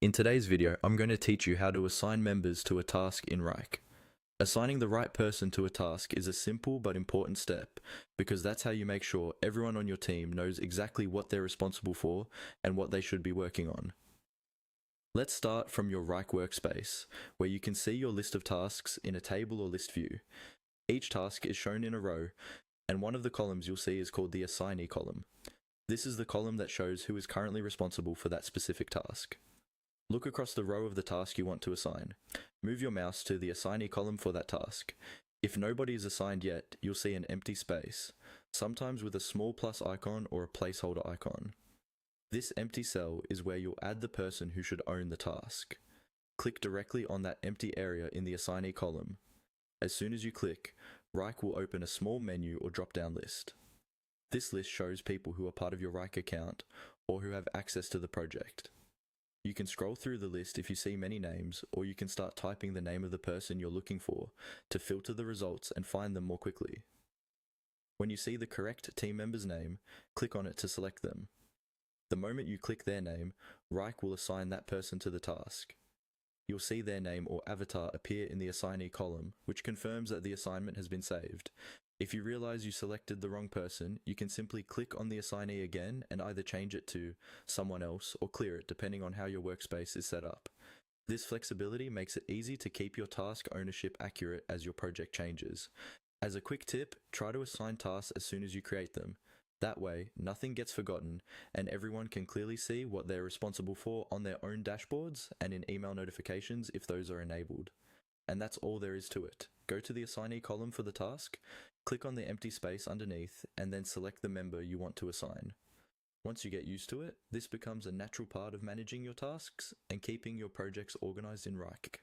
In today's video, I'm going to teach you how to assign members to a task in Wrike. Assigning the right person to a task is a simple but important step because that's how you make sure everyone on your team knows exactly what they're responsible for and what they should be working on. Let's start from your Wrike workspace, where you can see your list of tasks in a table or list view. Each task is shown in a row, and one of the columns you'll see is called the assignee column. This is the column that shows who is currently responsible for that specific task. Look across the row of the task you want to assign. Move your mouse to the assignee column for that task. If nobody is assigned yet, you'll see an empty space, sometimes with a small plus icon or a placeholder icon. This empty cell is where you'll add the person who should own the task. Click directly on that empty area in the assignee column. As soon as you click, Wrike will open a small menu or drop-down list. This list shows people who are part of your Wrike account or who have access to the project. You can scroll through the list if you see many names, or you can start typing the name of the person you're looking for to filter the results and find them more quickly. When you see the correct team member's name, click on it to select them. The moment you click their name, Wrike will assign that person to the task. You'll see their name or avatar appear in the assignee column, which confirms that the assignment has been saved. If you realize you selected the wrong person, you can simply click on the assignee again and either change it to someone else or clear it depending on how your workspace is set up. This flexibility makes it easy to keep your task ownership accurate as your project changes. As a quick tip, try to assign tasks as soon as you create them. That way, nothing gets forgotten and everyone can clearly see what they're responsible for on their own dashboards and in email notifications if those are enabled. And that's all there is to it. Go to the assignee column for the task, click on the empty space underneath, and then select the member you want to assign. Once you get used to it, this becomes a natural part of managing your tasks and keeping your projects organized in Wrike.